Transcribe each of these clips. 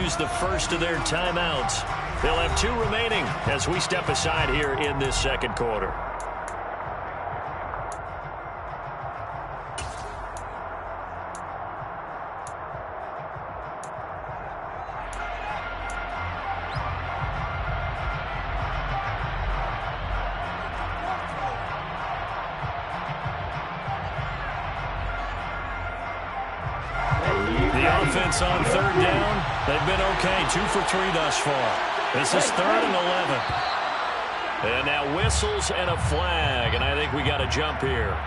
use the first of their timeouts. They'll have 2 remaining as we step aside here in this second quarter. Offense on third down. They've been okay. 2 for 3 thus far. This is 3rd and 11. And now whistles and a flag, and I think we got a jump here.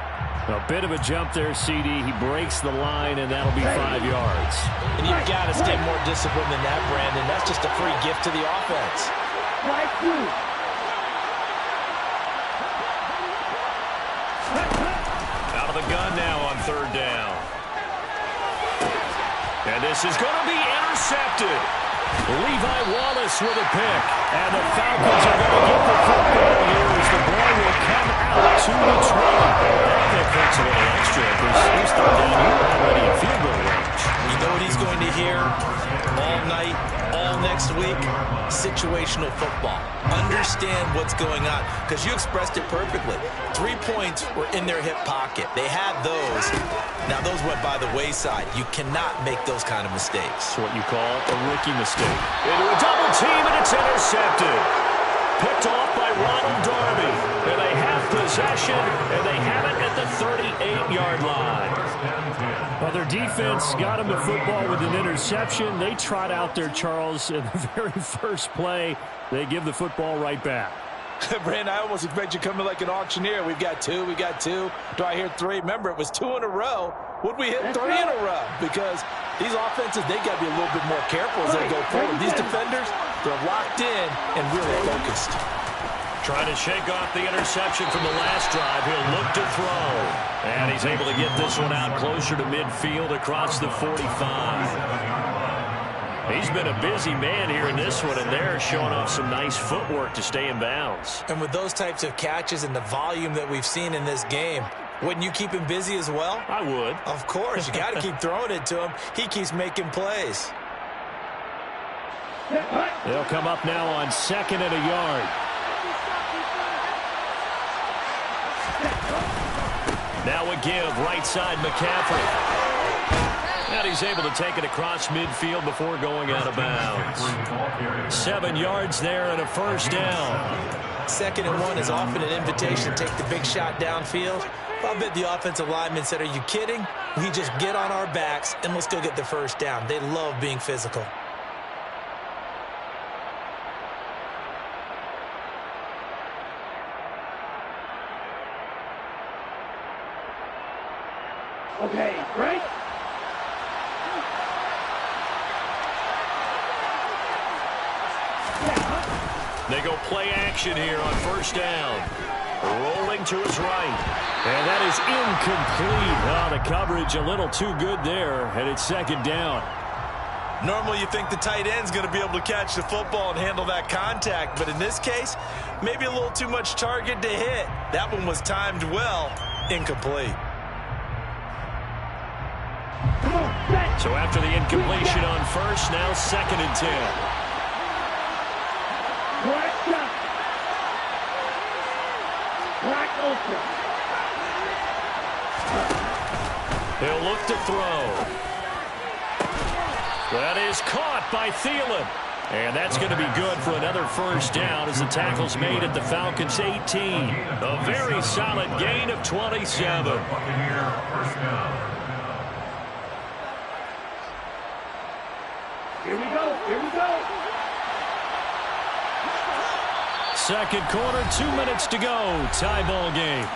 A bit of a jump there, CD. He breaks the line, and that'll be 5 yards. And you've got to stay more disciplined than that, Brandon. That's just a free gift to the offense. Out of the gun now on 3rd down. And this is going to be intercepted. Levi Wallace with a pick. And the Falcons are going to get the football here as the ball will come out to the 20. That pick hurts a little extra because he's 3rd down here already in field goal range. You know what he's going to hear all night, all next week? Situational football. Understand what's going on, because you expressed it perfectly. 3 points were in their hip pocket. They had those. Now, those went by the wayside. You cannot make those kind of mistakes. It's what you call a rookie mistake. Into a double team, and it's intercepted. Picked off by Ronald Darby. And they have possession, and they have it at the 38-yard line. Well, their defense got him the football with an interception. They trot out there, Charles, in the very first play. They give the football right back. Brandon, I almost expect you coming like an auctioneer. We've got 2, we got 2. Do I hear 3? Remember, it was 2 in a row. Would we hit 3 in a row? Because these offenses, they got to be a little bit more careful as they go forward. These defenders, they're locked in and really focused. Trying to shake off the interception from the last drive. He'll look to throw. And he's able to get this one out closer to midfield across the 45. He's been a busy man here in this one, and they're showing off some nice footwork to stay in bounds. And with those types of catches and the volume that we've seen in this game, wouldn't you keep him busy as well? I would. Of course. You got to keep throwing it to him. He keeps making plays. They'll come up now on 2nd and a yard. Now a give, right side McCaffrey. And he's able to take it across midfield before going out of bounds. 7 yards there and a 1st down. 2nd and 1 is often an invitation to take the big shot downfield. I bet the offensive lineman said, are you kidding? We just get on our backs and let's go get the 1st down. They love being physical. Okay, great. They go play action here on 1st down. Rolling to his right. And that is incomplete. Oh, the coverage a little too good there, and it's 2nd down. Normally you think the tight end's going to be able to catch the football and handle that contact, but in this case, maybe a little too much target to hit. That one was timed well. Incomplete. So after the incompletion on 1st, now 2nd and 10. He'll look to throw. That is caught by Thielen. And that's going to be good for another 1st down as the tackle's made at the Falcons' 18. A very solid gain of 27. Here we go, here we go. 2nd quarter, 2 minutes to go. Tie ball game.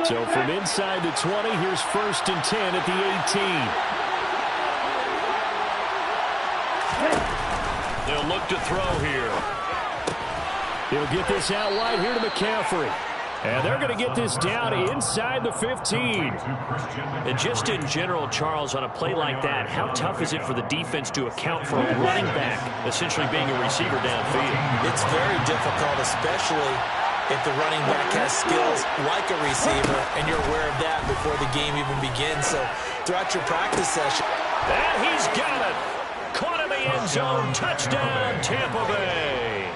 So from inside the 20, here's 1st and 10 at the 18. They'll look to throw here. He'll get this out wide here to McCaffrey. And they're going to get this down inside the 15. And just in general, Charles, on a play like that, how tough is it for the defense to account for a running back essentially being a receiver downfield? It's very difficult, especially if the running back has skills like a receiver, and you're aware of that before the game even begins. So throughout your practice session. And he's got it. Caught in the end zone. Touchdown, Tampa Bay.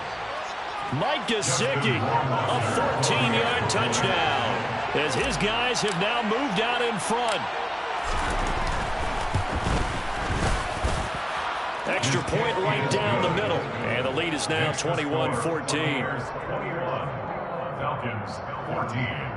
Mike Gesicki, a 14-yard touchdown, as his guys have now moved out in front. Extra point right down the middle. And the lead is now 21-14. Falcons 14.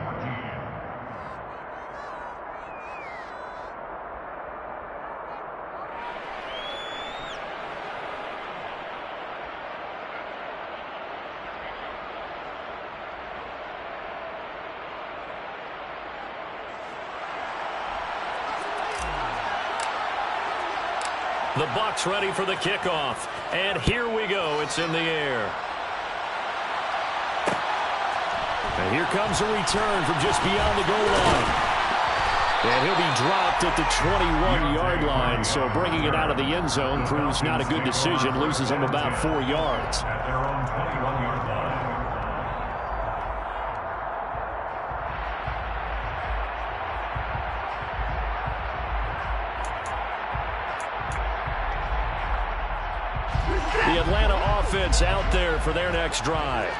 The Bucs ready for the kickoff. And here we go. It's in the air. And here comes a return from just beyond the goal line. And he'll be dropped at the 21-yard line. So bringing it out of the end zone proves not a good decision. Loses him about 4 yards. At their own 21-yard line. The Atlanta offense out there for their next drive.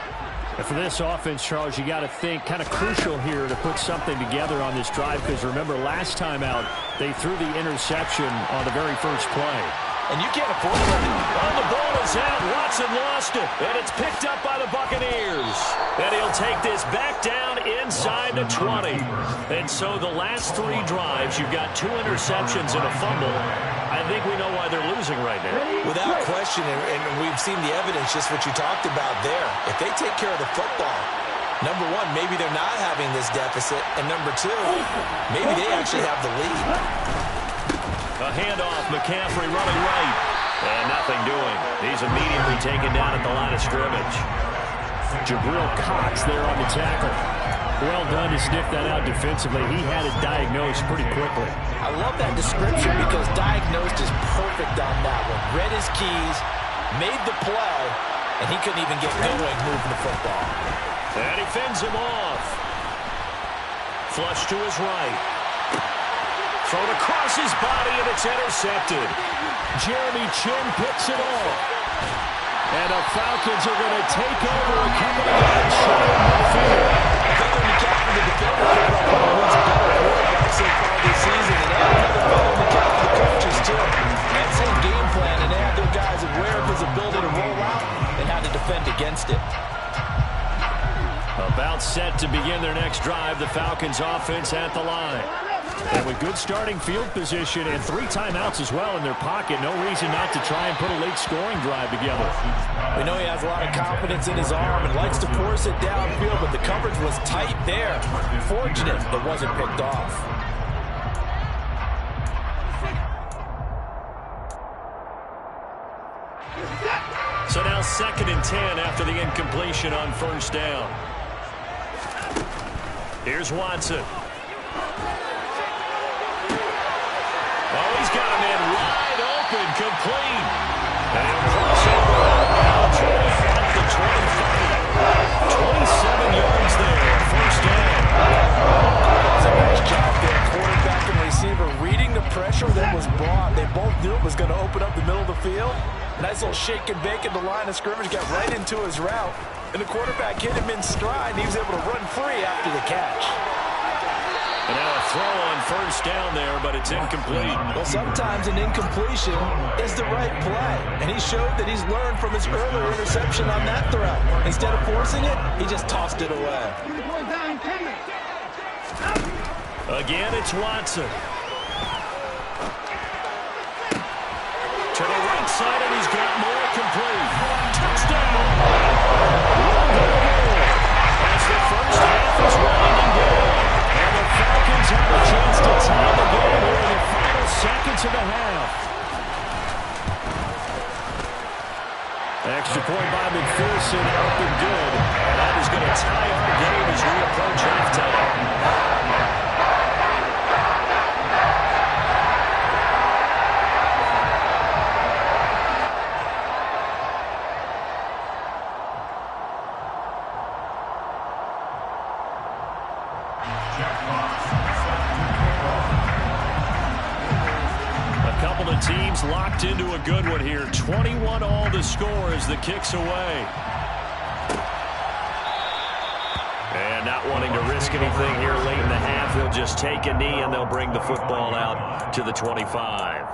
And for this offense, Charles, you got to think kind of crucial here to put something together on this drive, because remember last time out they threw the interception on the very first play. And you can't afford that. Oh, the ball is out. Watson lost it. And it's picked up by the Buccaneers. And he'll take this back down inside the 20. And so the last 3 drives, you've got 2 interceptions and a fumble. I think we know why they're losing right now. Without question, and we've seen the evidence, just what you talked about there. If they take care of the football, number one, maybe they're not having this deficit. And number 2, maybe they actually have the lead. A handoff, McCaffrey running right. And nothing doing. He's immediately taken down at the line of scrimmage. Jabril Cox there on the tackle. Well done to sniff that out defensively. He had it diagnosed pretty quickly. I love that description because diagnosed is perfect on that one. Read his keys, made the play, and he couldn't even get going moving the football. And he fends him off. Flush to his right. Thrown across his body, and it's intercepted. Jeremy Chin picks it off. And the Falcons are going to take over a couple of yards shy of midfield. I think when you count for the defender, who's a better quarterback so far this season, and add another fellow in the count for the coaches, too. That same game plan, and they had their guys aware of his ability to roll out and how to defend against it. About set to begin their next drive, the Falcons offense at the line. And with good starting field position and 3 timeouts as well in their pocket, no reason not to try and put a late scoring drive together. We know he has a lot of confidence in his arm and likes to force it downfield, but the coverage was tight there. Fortunate it wasn't picked off. So now 2nd and 10 after the incompletion on first down. Here's Watson. Oh, he's got him in wide open, complete. And he'll cross over outbounds right at the 25. 27 yards there, first down. That's a nice job there. Quarterback and receiver reading the pressure that was brought. They both knew it was going to open up the middle of the field. Nice little shake and bake at the line of scrimmage, got right into his route. And the quarterback hit him in stride, and he was able to run free after the catch. And now a throw on first down there, but it's incomplete. Well, sometimes an incompletion is the right play. And he showed that he's learned from his earlier interception on that throw. Instead of forcing it, he just tossed it away. Again, it's Watson. To the right side, and he's got more complete. Touchdown! As the first half is winding down, and the Falcons have a chance to tie the game here in the final seconds of the half. Extra point by McPherson, up and good. And that is going to tie our game as we approach halftime. A couple of teams locked into a good one here. 21 all the score as the kick's away. And not wanting to risk anything here late in the half, he'll just take a knee and they'll bring the football out to the 25.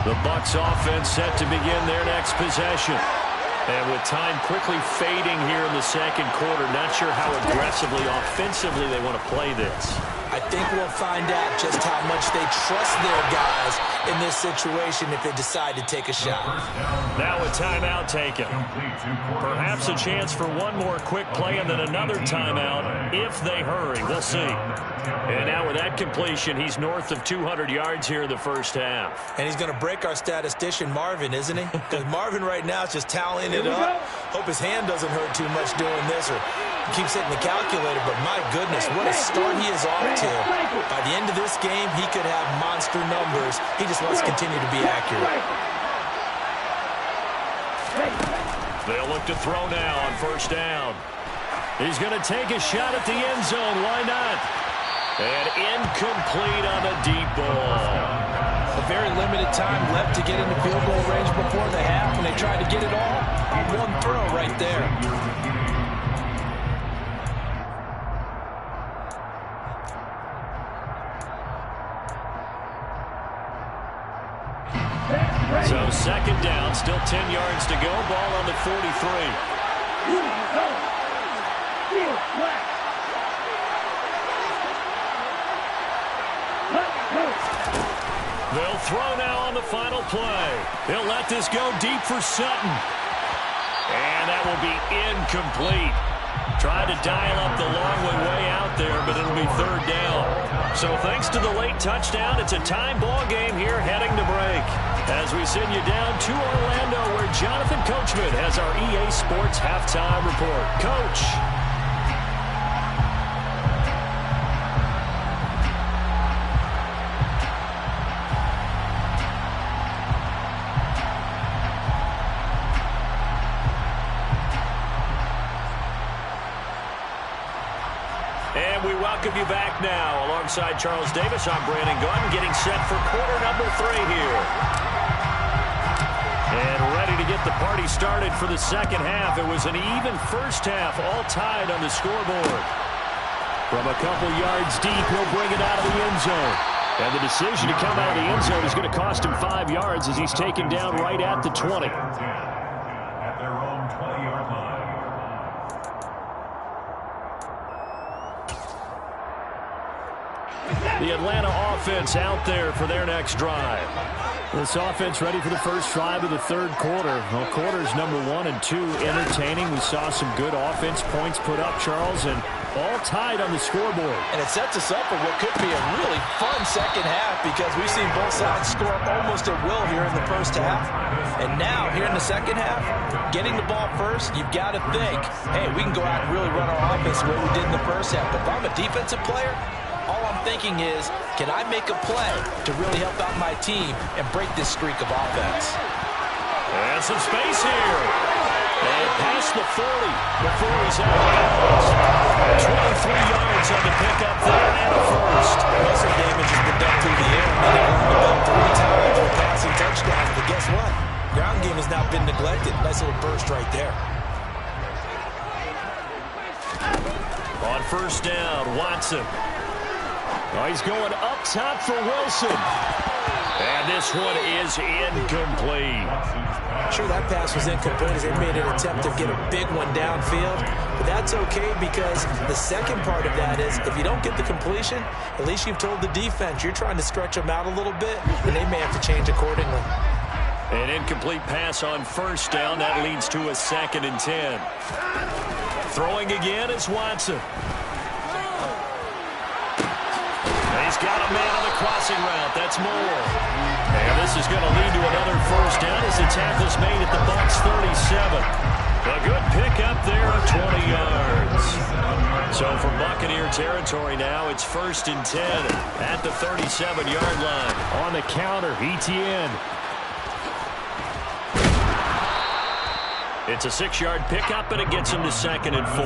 The Bucs offense set to begin their next possession. And with time quickly fading here in the second quarter, not sure how aggressively, offensively they want to play this. I think we'll find out just how much they trust their guys in this situation if they decide to take a shot. Now a timeout taken. Perhaps a chance for one more quick play and then another timeout if they hurry. We'll see. And now with that completion, he's north of 200 yards here in the first half. And he's going to break our statistician, Marvin, isn't he? Because Marvin right now is just tallying it up. Hope his hand doesn't hurt too much doing this or keeps hitting the calculator. But my goodness, what a start he is off to. By the end of this game, he could have monster numbers. He just wants to continue to be accurate. They'll look to throw now on first down. He's going to take a shot at the end zone. Why not? And incomplete on the deep ball. A very limited time left to get into field goal range before the half, and they tried to get it all on one throw right there. So second down, still 10 yards to go. Ball on the 43. They'll throw now on the final play. They'll let this go deep for Sutton. And that will be incomplete. Tried to dial up the long way out there, but it'll be third down. So thanks to the late touchdown, it's a time ball game here heading to break. As we send you down to Orlando, where Jonathan Coachman has our EA Sports halftime report. Coach. And we welcome you back now. Alongside Charles Davis, I'm Brandon Gunn, getting set for quarter number 3 here. And ready to get the party started for the second half. It was an even first half, all tied on the scoreboard. From a couple yards deep, he'll bring it out of the end zone. And the decision to come out of the end zone is going to cost him 5 yards as he's taken down right at the 20. At their own 20-yard line. The Atlanta offense out there for their next drive. This offense ready for the first drive of the third quarter. Well, quarters number 1 and 2 entertaining. We saw some good offense points put up, Charles, and all tied on the scoreboard. And it sets us up for what could be a really fun second half because we've seen both sides score almost at will here in the first half. And now, here in the second half, getting the ball first, you've got to think, hey, we can go out and really run our offense the way we did in the first half. But if I'm a defensive player, all I'm thinking is, can I make a play to really help out my team and break this streak of offense? And some space here. And past the 40 before he's out of bounds. 23 yards on the pickup there and a first. Muscle damage has been done through the air. I mean, they've run the ball 3 times for passing touchdowns. But guess what? Ground game has now been neglected. Nice little burst right there. On first down, Watson. Oh, he's going up top for Wilson. And this one is incomplete. Sure, that pass was incomplete as they made an attempt to get a big one downfield. But that's okay because the second part of that is if you don't get the completion, at least you've told the defense you're trying to stretch them out a little bit, and they may have to change accordingly. An incomplete pass on first down. That leads to a 2nd and 10. Throwing again is Watson. He's got a man on the crossing route. That's more. And this is going to lead to another first down as the tackle's made at the Bucs 37. A good pickup there of 20 yards. So from Buccaneer territory now, it's 1st and 10 at the 37-yard line. On the counter, ETN. It's a 6-yard pickup, and it gets him to 2nd and 4.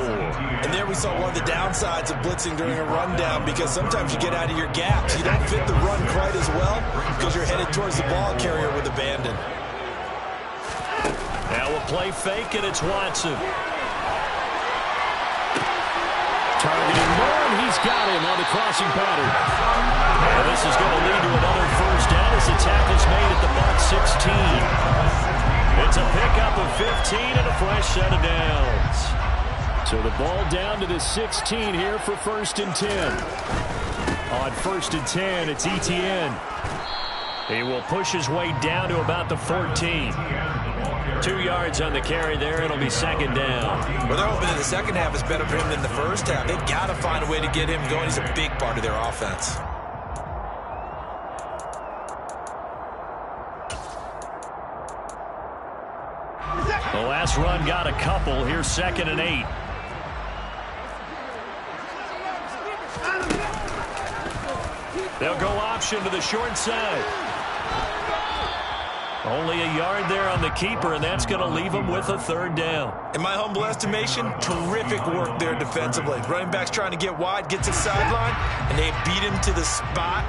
And there we saw one of the downsides of blitzing during a rundown, because sometimes you get out of your gaps. You don't fit the run quite as well because you're headed towards the ball carrier with abandon. Now we'll play fake, and it's Watson. Targeting one, he's got him on the crossing pattern. And this is going to lead to another first down as the tackle's made at the Bucs 16. It's a pickup of 15 and a fresh set of downs. So the ball down to the 16 here for 1st and 10. On 1st and 10, it's ETN. He will push his way down to about the 14. 2 yards on the carry there. It'll be 2nd down. Well, they're hoping that the second half is better for him than the first half. They've got to find a way to get him going. He's a big part of their offense. The last run got a couple. Here's 2nd and 8. They'll go option to the short side. Only a yard there on the keeper, and that's going to leave him with a 3rd down. In my humble estimation, terrific work there defensively. Running back's trying to get wide, gets a sideline, and they beat him to the spot,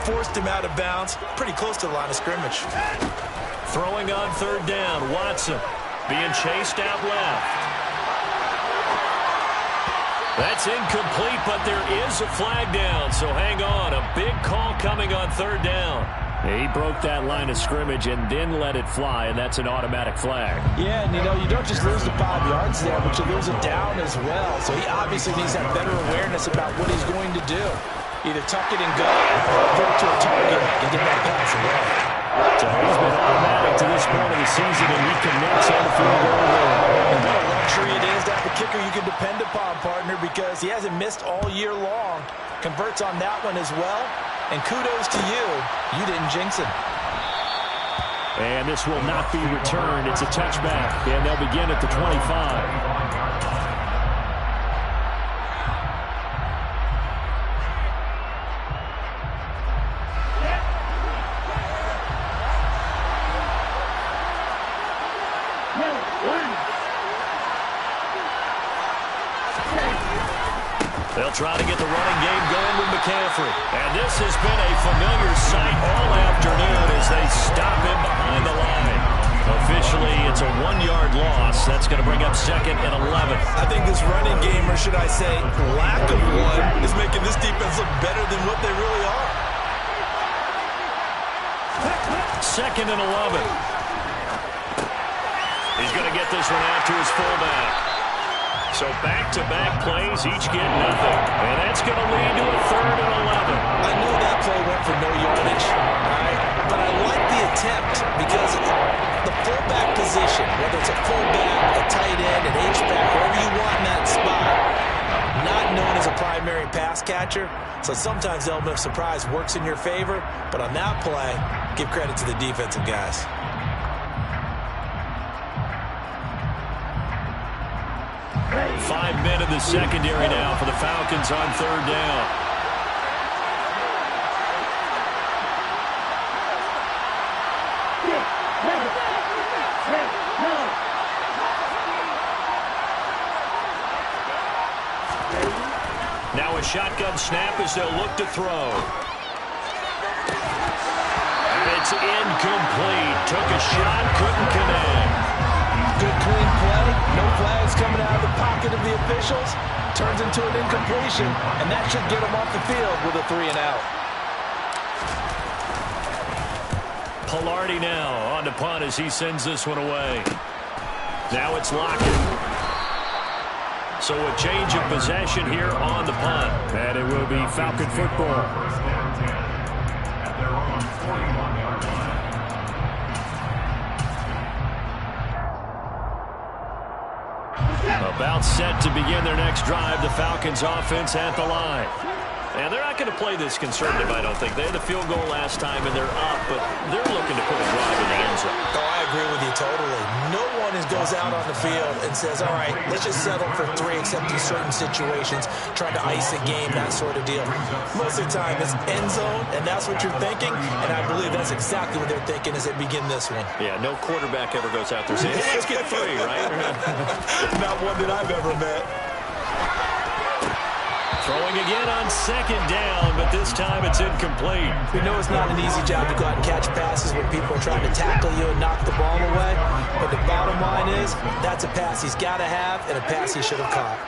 forced him out of bounds, pretty close to the line of scrimmage. Throwing on 3rd down, Watson being chased out left. That's incomplete, but there is a flag down, so hang on. A big call coming on 3rd down. He broke that line of scrimmage and then let it fly, and that's an automatic flag. Yeah, and you don't just lose the 5 yards there, but you lose it down as well. So he obviously needs that better awareness about what he's going to do. Either tuck it and go, or go to a target and get that pass away. So he's been automatic to this point of the season, and he connects on the field goal there. And what a luxury it is to have a kicker you can depend upon, partner, because he hasn't missed all year long. Converts on that one as well. And kudos to you. You didn't jinx it. And this will not be returned. It's a touchback, and they'll begin at the 25. They'll try to get the running game going with McCaffrey. And this has been a familiar sight all afternoon as they stop him behind the line. Officially, it's a 1-yard loss. That's going to bring up 2nd and 11. I think this running game, or should I say lack of one, is making this defense look better than what they really are. 2nd and 11. He's going to get this one out to his fullback. So back-to-back plays, each get nothing. And that's going to lead to a 3rd and 11. I knew that play went for no yardage, but I like the attempt because the fullback position, whether it's a fullback, a tight end, an H-back, wherever you want in that spot, not known as a primary pass catcher. So sometimes the element of surprise works in your favor, but on that play, give credit to the defensive guys. 5 men in the secondary now for the Falcons on 3rd down. Now a shotgun snap as they'll look to throw. And it's incomplete. Took a shot, couldn't connect. Good clean play. No flags coming out of the pocket of the officials. Turns into an incompletion, and that should get him off the field with a 3 and out. Pilardi now on the punt as he sends this one away. Now it's Lockett. So a change of possession here on the punt. And it will be Falcon football. At their own 41-yard line. About set to begin their next drive. The Falcons offense at the line. And they're not going to play this conservative, I don't think. They had the field goal last time, and they're up, but they're looking to put a drive in the end zone. Oh, I agree with you totally. No one goes out on the field and says, all right, let's just settle for 3 except in certain situations, trying to ice a game, that sort of deal. Most of the time, it's end zone, and that's what you're thinking, and I believe that's exactly what they're thinking as they begin this one. Yeah, no quarterback ever goes out there saying, hey, let's get 3, right? Not one that I've ever met. Throwing again on 2nd down, but this time it's incomplete. We know it's not an easy job to go out and catch passes when people are trying to tackle you and knock the ball away. But the bottom line is, that's a pass he's got to have and a pass he should have caught.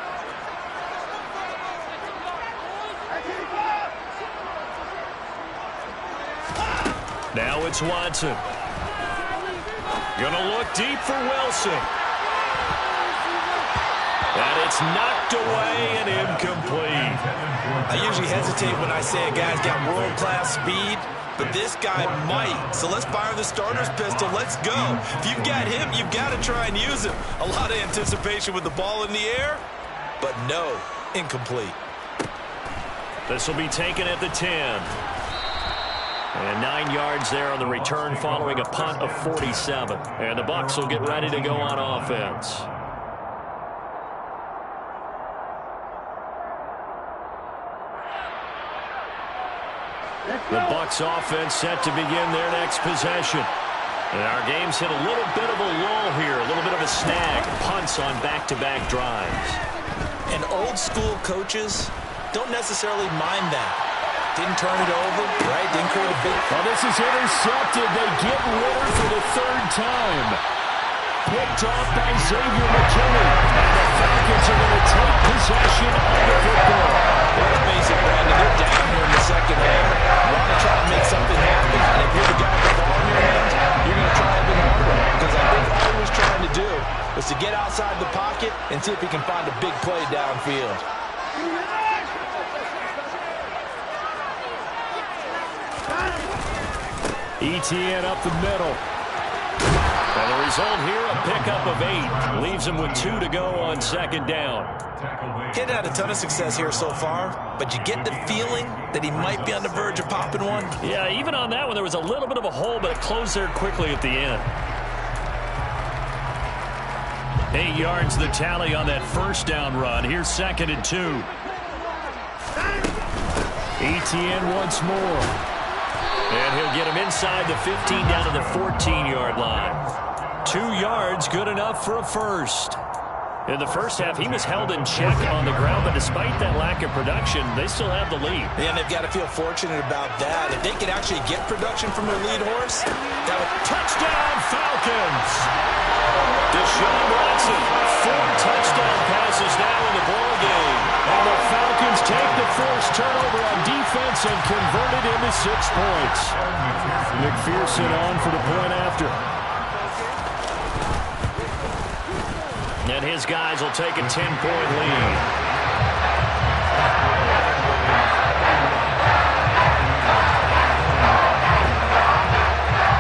Now it's Watson. Gonna look deep for Wilson. And it's knocked away and incomplete. I usually hesitate when I say a guy's got world-class speed, but this guy might. So let's fire the starter's pistol. Let's go. If you've got him, you've got to try and use him. A lot of anticipation with the ball in the air, but no, incomplete. This will be taken at the 10. And 9 yards there on the return following a punt of 47. And the Bucs will get ready to go on offense. The Bucs offense set to begin their next possession. And our game's hit a little bit of a lull here, a little bit of a snag. Punts on back-to-back drives. And old-school coaches don't necessarily mind that. Didn't turn it over, right? Didn't create a big... Well, this is intercepted. They get Ritter for the 3rd time. Picked off by Xavier McKinney. And the Falcons are going to take possession of the football. Let's face it, Brandon, they're down here in the 2nd half. You want to try and make something happen, and if you're the guy with the ball in your hands, you're going to try a bit harder. Because I think all he was trying to do was to get outside the pocket and see if he can find a big play downfield. ETN up the middle. And the result here, a pickup of 8. Leaves him with 2 to go on 2nd down. He hadn't had a ton of success here so far, but you get the feeling that he might be on the verge of popping one. Yeah, even on that one, there was a little bit of a hole, but it closed there quickly at the end. 8 yards the tally on that 1st down run. Here's 2nd and 2. ETN once more. And he'll get him inside the 15 down to the 14-yard line. 2 yards, good enough for a first. In the first half, he was held in check on the ground, but despite that lack of production, they still have the lead. And they've got to feel fortunate about that. If they could actually get production from their lead horse, that would... Touchdown, Falcons! Deshaun Watson, 4 touchdown passes now in the ball game. And the Falcons take the forced turnover on defense and convert it into 6 points. McPherson on for the point after. And his guys will take a 10-point lead.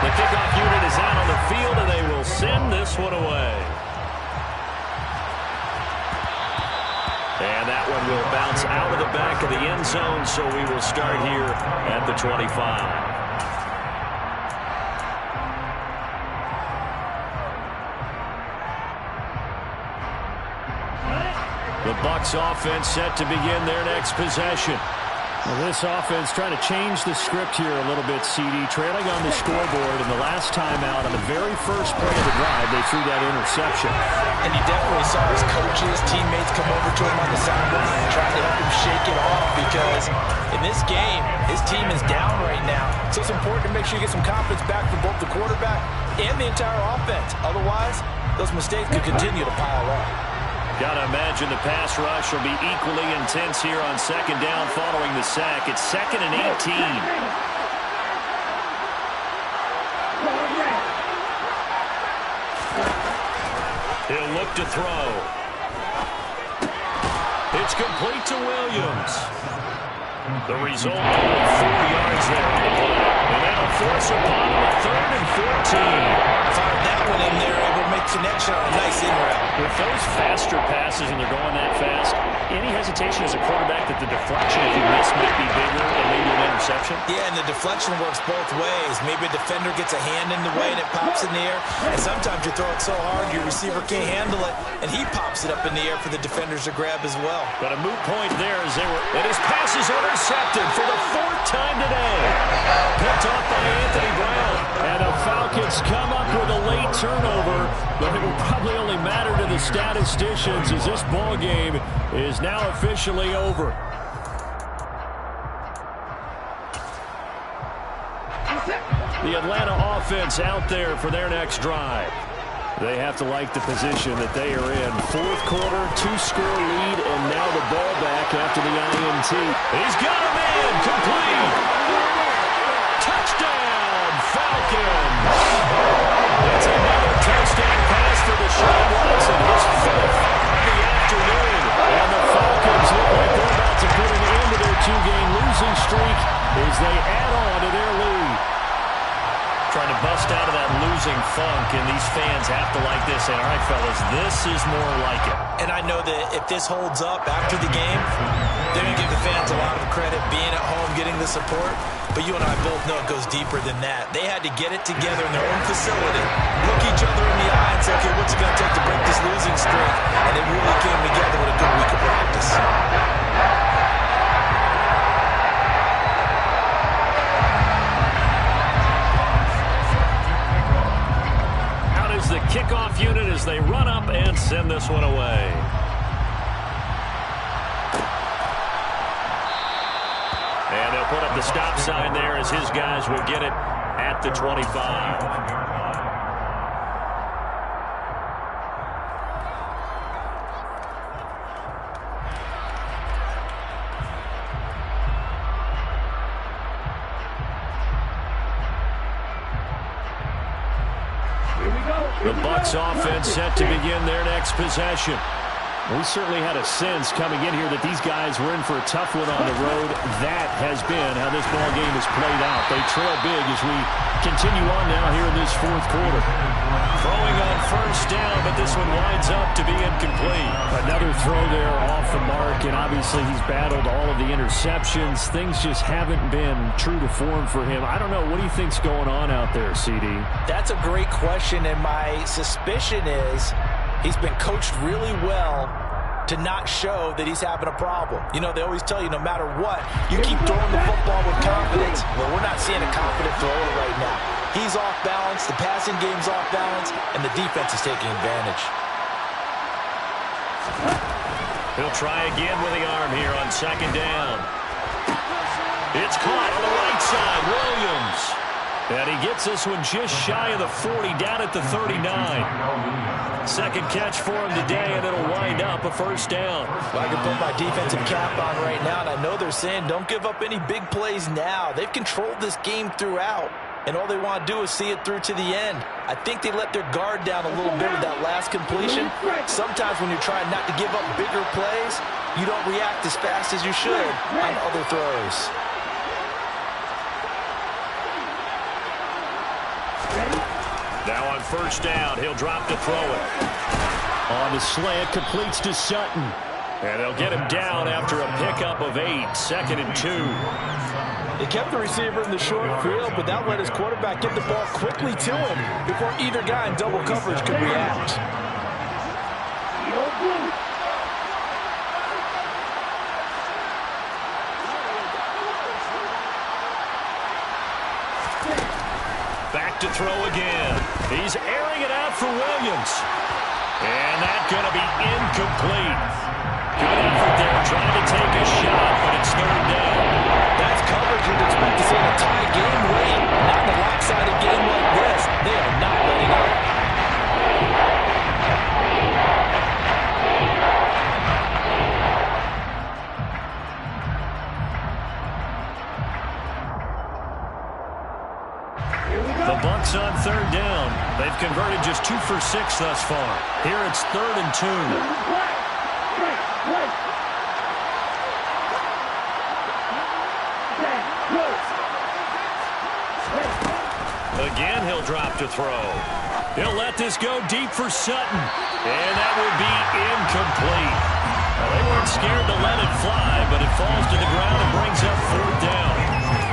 The kickoff unit is out on the field, and they will send this one away. And that one will bounce out of the back of the end zone, so we will start here at the 25. The Bucs offense set to begin their next possession. Well, this offense trying to change the script here a little bit, CD. Trailing on the scoreboard, and the last time out on the very first play of the drive, they threw that interception. And you definitely saw his coaches, teammates come over to him on the sideline and trying to help him shake it off, because in this game, his team is down right now. So it's important to make sure you get some confidence back from both the quarterback and the entire offense. Otherwise, those mistakes could continue to pile up. Got to imagine the pass rush will be equally intense here on 2nd down following the sack. It's 2nd and 18. He'll look to throw. It's complete to Williams. The result, 4 yards there on the play. And that'll force upon him a 3rd and 14. Fired that one in there, able to make connection on a nice in route. With those faster passes and they're going that fast, any hesitation as a quarterback that the deflection, if you miss, might be bigger and maybe an interception? Yeah, and the deflection works both ways. Maybe a defender gets a hand in the way and it pops in the air. And sometimes you throw it so hard your receiver can't handle it, and he pops it up in the air for the defenders to grab as well. But a moot point there as and his pass is intercepted for the 4th time today. Picked off by Anthony Brown. And the Falcons come up with a late turnover, but it will probably only matter to the statisticians as this ball game is now officially over. The Atlanta offense out there for their next drive. They have to like the position that they are in. 4th quarter, 2-score lead, and now the ball back after the INT. He's got him in, complete. Touchdown, Falcons. It's another touchdown pass for Deshaun Watson, his 5th of the afternoon. And the Falcons look like they're about to put an end to their 2-game losing streak as they add on to their lead. Trying to bust out of that losing funk, and these fans have to like this. And, all right, fellas, this is more like it. And I know that if this holds up after the game, they're going to give the fans a lot of credit being at home, getting the support. But you and I both know it goes deeper than that. They had to get it together in their own facility, look each other in the eye and say, okay, what's it going to take to break this losing streak? And it really came together with a good week of practice. The kickoff unit as they run up and send this one away. And they'll put up the stop sign there as his guys will get it at the 25. The Bucs offense set to begin their next possession. We certainly had a sense coming in here that these guys were in for a tough one on the road. That has been how this ball game has played out. They trail big as we continue on now here in this 4th quarter. Throwing on 1st down, but this one winds up to be incomplete. Another throw there off the mark, and obviously he's battled all of the interceptions. Things just haven't been true to form for him. I don't know. What do you think's going on out there, CD? That's a great question, and my suspicion is he's been coached really well to not show that he's having a problem. You know, they always tell you no matter what, you keep throwing the football with confidence. Well, we're not seeing a confident thrower right now. He's off balance, the passing game's off balance, and the defense is taking advantage. He'll try again with the arm here on 2nd down. It's caught on the right side, Williams. And he gets this one just shy of the 40, down at the 39. 2nd catch for him today, and it'll wind up a 1st down. Well, I can put my defensive cap on right now, and I know they're saying don't give up any big plays now. They've controlled this game throughout, and all they want to do is see it through to the end. I think they let their guard down a little bit with that last completion. Sometimes when you're trying not to give up bigger plays, you don't react as fast as you should on other throws. Now on 1st down, he'll drop to throw it. On the slant, completes to Sutton. And they'll get him down after a pickup of 8, 2nd and 2. They kept the receiver in the short field, but that let his quarterback get the ball quickly to him before either guy in double coverage could react. Back to throw again. He's airing it out for Williams. And that's going to be incomplete. Good effort there, trying to take a shot, but it's 3rd down. That's coverage you'd expect to see in a tie game late. Not in a lopsided game like this. They are not letting up. The Bucs on 3rd down. They've converted just 2 for 6 thus far. Here it's 3rd and 2. Again, he'll drop to throw. He'll let this go deep for Sutton. And that will be incomplete. Well, they weren't scared to let it fly, but it falls to the ground and brings up 4th down.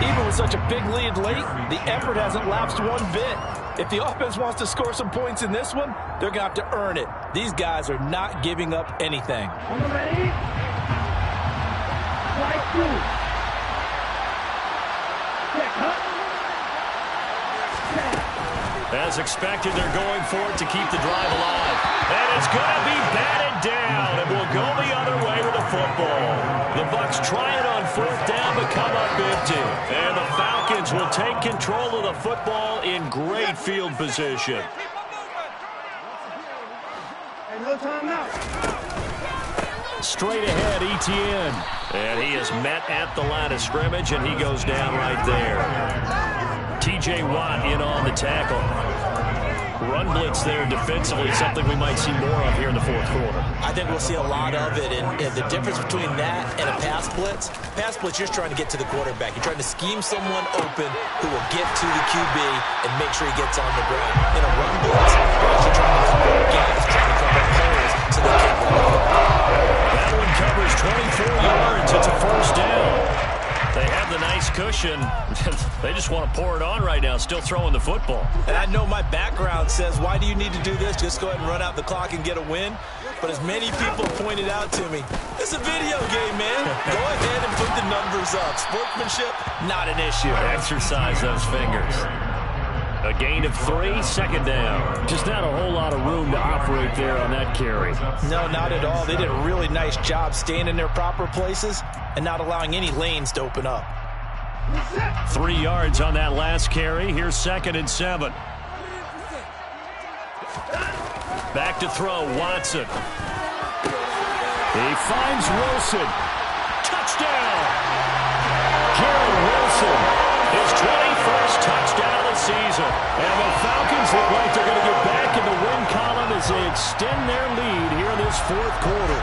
Even with such a big lead late, the effort hasn't lapsed one bit. If the offense wants to score some points in this one, they're going to have to earn it. These guys are not giving up anything. Ready? Right through. Check, huh? As expected, they're going for it to keep the drive alive. And it's going to be batted down, and will go the other way with the football. The Bucs try it on 4th down, but come up empty. And the Falcons will take control of the football in great field position. And no timeout. Straight ahead, Etienne. And he is met at the line of scrimmage, and he goes down right there. T.J. Watt in on the tackle. Run blitz there defensively, something we might see more of here in the 4th quarter. I think we'll see a lot of it, and the difference between that and a pass blitz, you're just trying to get to the quarterback. You're trying to scheme someone open who will get to the QB and make sure he gets on the ground. In a run blitz, you're actually trying to cover gaps, trying to cover holes so they can't run over. That one covers 24 yards. It's a 1st down. They have the nice cushion. They just want to pour it on right now, still throwing the football. And I know my background says, why do you need to do this? Just go ahead and run out the clock and get a win. But as many people pointed out to me, it's a video game, man. Go ahead and put the numbers up. Sportsmanship, not an issue. Exercise those fingers. A gain of 3, 2nd down. Just not a whole lot of room to operate there on that carry. No, not at all. They did a really nice job staying in their proper places and not allowing any lanes to open up. 3 yards on that last carry. Here's 2nd and 7. Back to throw, Watson. He finds Wilson. Touchdown! Garrett Wilson, his 21st touchdown of the season. And the Falcons look like they're going to get back in the win column as they extend their lead here in this 4th quarter.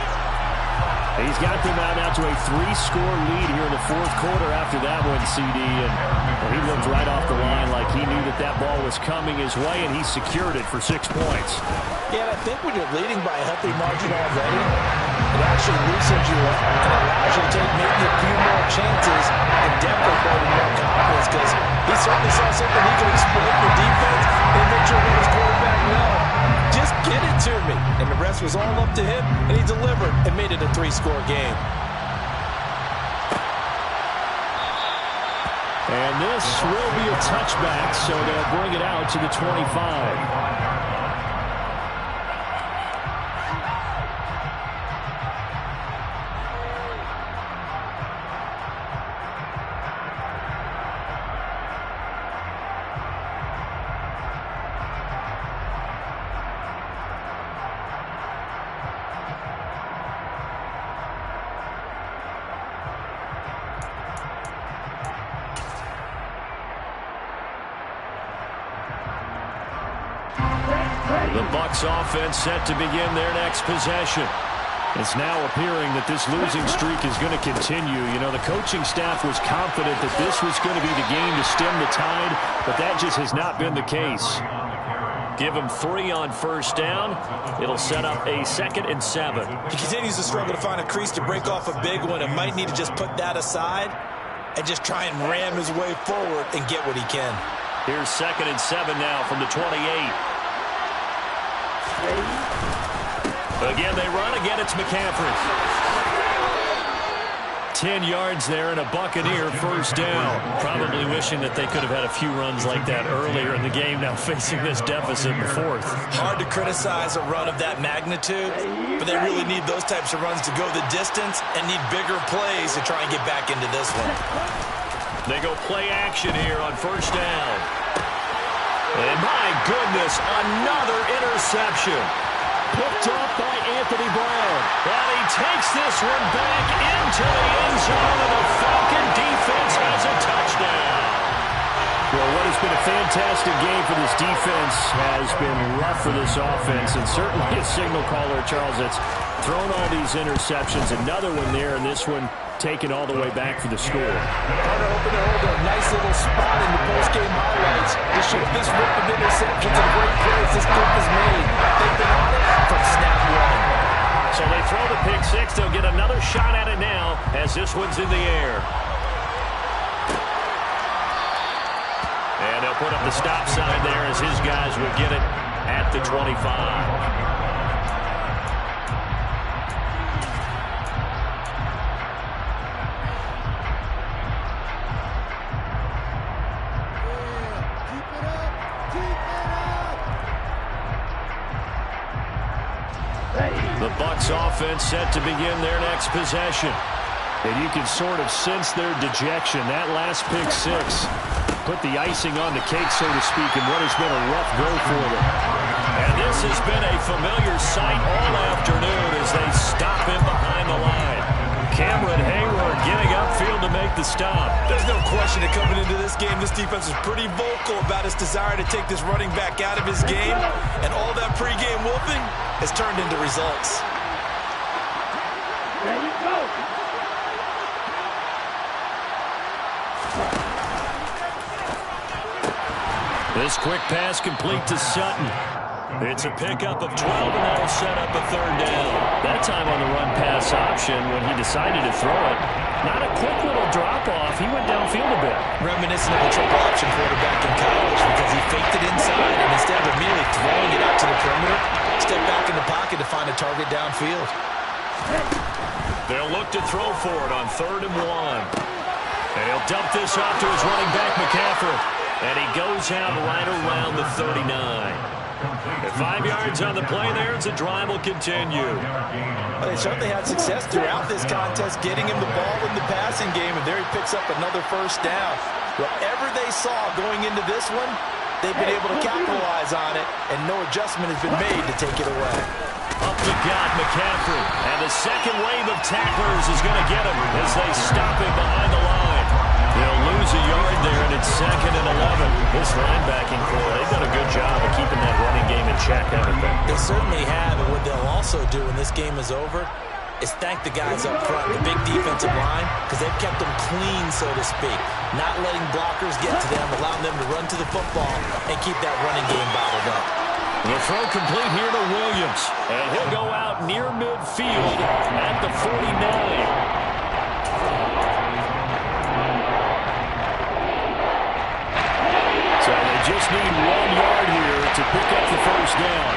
He's got them out now to a 3-score lead here in the 4th quarter after that one, CD. And he looked right off the line like he knew that ball was coming his way, and he secured it for 6 points. Yeah, I think when you're leading by a healthy margin already, it actually loosens you up and allows you to take maybe a few more chances and definitely play with more confidence, because he certainly saw something he could exploit in the defense and make sure that his quarterback well. Just get it to me. And the rest was all up to him, and he delivered and made it a 3-score game. And this will be a touchback, so they'll bring it out to the 25. The Bucs offense set to begin their next possession. It's now appearing that this losing streak is going to continue. You know, the coaching staff was confident that this was going to be the game to stem the tide, but that just has not been the case. Give him 3 on 1st down. It'll set up a 2nd and 7. He continues to struggle to find a crease to break off a big one and might need to just put that aside and just try and ram his way forward and get what he can. Here's 2nd and 7 now from the 28. Again, they run. Again, it's McCaffrey. 10 yards there and a Buccaneer 1st down. Probably wishing that they could have had a few runs like that earlier in the game, now facing this deficit in the 4th. Hard to criticize a run of that magnitude, but they really need those types of runs to go the distance and need bigger plays to try and get back into this one. They go play action here on 1st down. And my goodness, another interception. Picked up by Anthony Brown. And he takes this one back into the end zone, and the Falcon defense has a touchdown. Well, what has been a fantastic game for this defense has been rough for this offense, and certainly a signal caller, Charles, that's thrown all these interceptions. Another one there, and this one taken all the way back for the score. Turner hoping to hold a nice little spot in the post-game highlights to show this rip of interceptions and great plays this group has made. They've been on it from snap one. So they throw the pick six. They'll get another shot at it now as this one's in the air. And they'll put up the stop sign there as his guys will get it at the 25. The Bucs offense set to begin their next possession. And you can sort of sense their dejection. That last pick six put the icing on the cake, so to speak, in what has been a rough go for them. And this has been a familiar sight all afternoon as they stop him behind the line. Cameron Hayward getting upfield to make the stop. There's no question that coming into this game, this defense is pretty vocal about his desire to take this running back out of his game. And all that pregame wolfing has turned into results. There you go. This quick pass complete to Sutton. It's a pickup of 12, and that'll set up a third down. That time on the run-pass option when he decided to throw it. Not a quick little drop-off. He went downfield a bit. Reminiscent of a triple option quarterback in college because he faked it inside, and instead of immediately throwing it out to the perimeter, stepped back in the pocket to find a target downfield. They'll look to throw for it on 3rd and 1. And he'll dump this off to his running back, McCaffrey. And he goes out right around the 39. At 5 yards on the play there, as the drive will continue. Well, they certainly had success throughout this contest, getting him the ball in the passing game, and there he picks up another first down. Whatever they saw going into this one, they've been able to capitalize on it, and no adjustment has been made to take it away. Up the gut, McCaffrey. And the second wave of tacklers is going to get him as they stop him behind the line. They'll lose a yard there, and it's 2nd and 11. This linebacking core, they've done a good job of keeping that running game in check, haven't they? They certainly have, and what they'll also do when this game is over is thank the guys up front, the big defensive line, because they've kept them clean, so to speak. Not letting blockers get to them, allowing them to run to the football and keep that running game bottled up. The throw complete here to Williams, and he'll go out near midfield at the 49. So they just need 1 yard here to pick up the first down.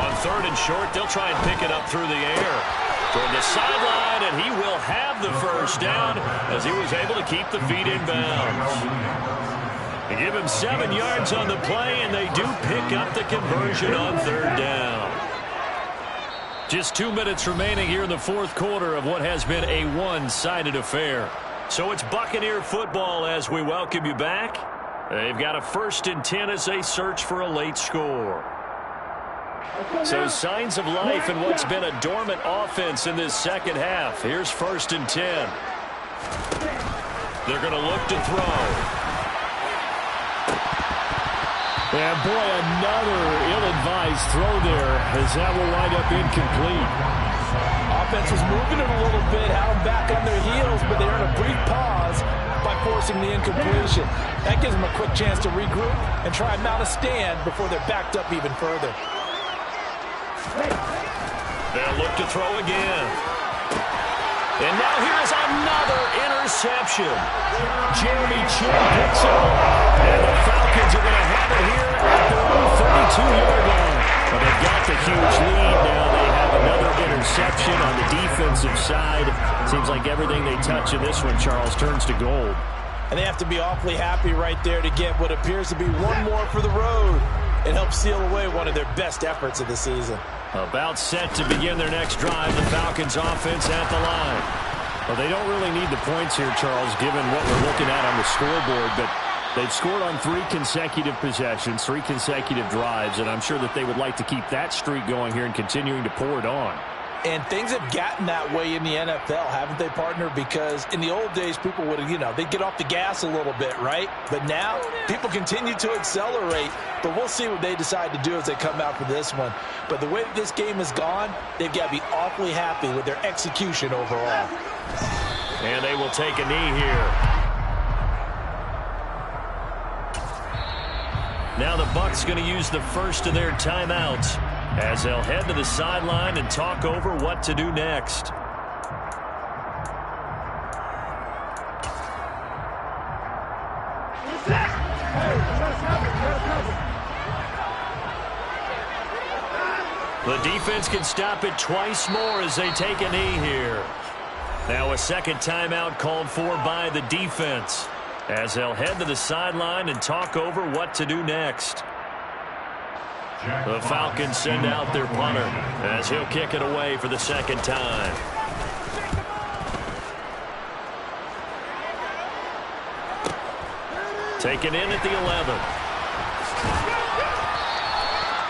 On 3rd and short, they'll try and pick it up through the air. Toward the sideline, and he will have the first down as he was able to keep the feet in bounds. They give him 7 yards on the play, and they do pick up the conversion on 3rd down. Just 2 minutes remaining here in the 4th quarter of what has been a one-sided affair. So it's Buccaneer football as we welcome you back. They've got a 1st and 10 as they search for a late score. So signs of life in what's been a dormant offense in this second half. Here's 1st and 10. They're going to look to throw. And boy, another ill-advised throw there as that will wind up incomplete. Offense was moving it a little bit, had them back on their heels, but they're in a brief pause by forcing the incompletion. That gives them a quick chance to regroup and try and mount a stand before they're backed up even further. They'll look to throw again. And now here's another interception. Jeremy Chin picks it up. And the Falcons are going to have it here at their own 32-yard line. But they've got the huge lead now. They have another interception on the defensive side. Seems like everything they touch in this one, Charles, turns to gold. And they have to be awfully happy right there to get what appears to be one more for the road. It helps seal away one of their best efforts of the season. About set to begin their next drive, the Falcons offense at the line. Well, they don't really need the points here, Charles, given what we're looking at on the scoreboard, but they've scored on 3 consecutive possessions, 3 consecutive drives, and I'm sure that they would like to keep that streak going here and continuing to pour it on. And things have gotten that way in the NFL, haven't they, partner? Because in the old days, people would have, they'd get off the gas a little bit, right? But now, people continue to accelerate. But we'll see what they decide to do as they come out for this one. But the way that this game has gone, they've got to be awfully happy with their execution overall. And they will take a knee here. Now the Bucs going to use the first of their timeouts as they'll head to the sideline and talk over what to do next. The defense can stop it twice more as they take a knee here. Now a second timeout called for by the defense as they'll head to the sideline and talk over what to do next. The Falcons send out their punter as he'll kick it away for the second time. Taken in at the 11.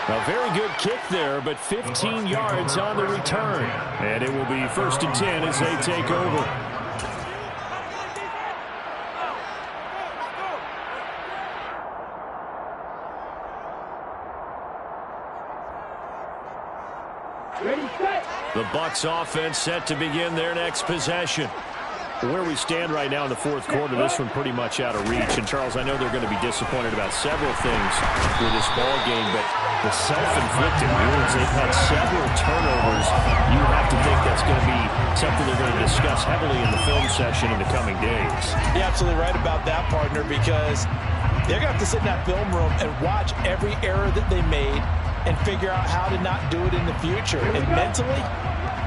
A very good kick there, but 15 yards on the return. And it will be 1st and 10 as they take over. The Bucs offense set to begin their next possession. Where we stand right now in the fourth quarter, this one pretty much out of reach. And, Charles, I know they're going to be disappointed about several things with this ball game, but the self-inflicted wounds, they've had several turnovers. You have to think that's going to be something they're going to discuss heavily in the film session in the coming days. You're absolutely right about that, partner, because they're going to have to sit in that film room and watch every error that they made and figure out how to not do it in the future. And mentally,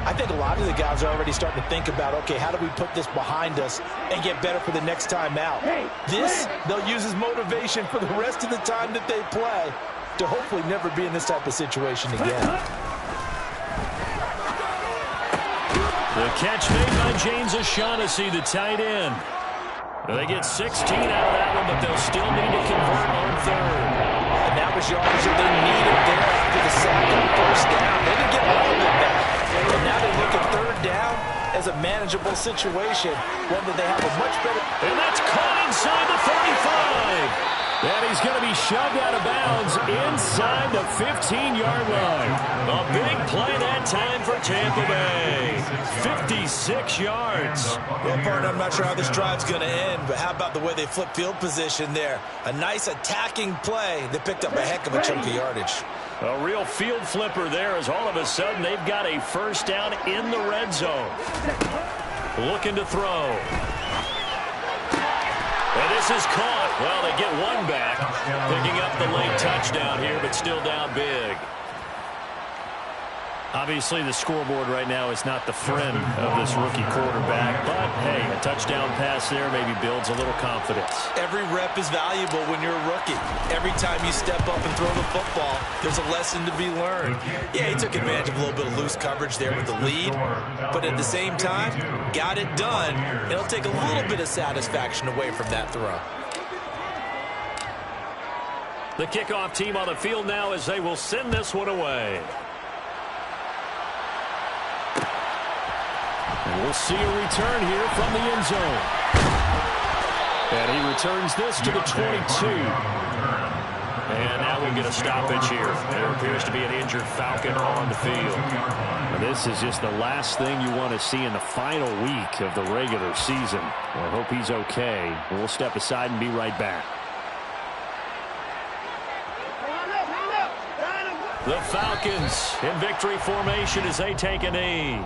I think a lot of the guys are already starting to think about, okay, how do we put this behind us and get better for the next time out? This, they'll use as motivation for the rest of the time that they play to hopefully never be in this type of situation again. The catch made by James O'Shaughnessy, the tight end. They get 16 out of that one, but they'll still need to convert on third. And that was yardage that they needed there after the sack on first down. They didn't get all of it back. And now they look at third down as a manageable situation, one that they have a much better. And that's caught inside the 35. And he's going to be shoved out of bounds inside the 15-yard line. A big play that time for Tampa Bay. 56 yards. Well, partner, I'm not sure how this drive's going to end, but how about the way they flip field position there? A nice attacking play. They picked up a heck of a chunk of yardage. A real field flipper there as all of a sudden they've got a first down in the red zone. Looking to throw. And this is caught. Well, they get one back. Picking up the late touchdown here, but still down big. Obviously, the scoreboard right now is not the friend of this rookie quarterback. But, hey, a touchdown pass there maybe builds a little confidence. Every rep is valuable when you're a rookie. Every time you step up and throw the football, there's a lesson to be learned. Yeah, he took advantage of a little bit of loose coverage there with the lead. But at the same time, got it done. It'll take a little bit of satisfaction away from that throw. The kickoff team on the field now as they will send this one away. And we'll see a return here from the end zone. And he returns this to the 22. And now we'll get a stoppage here. There appears to be an injured Falcon on the field. Now this is just the last thing you want to see in the final week of the regular season. Well, I hope he's okay. We'll step aside and be right back. The Falcons in victory formation as they take a knee.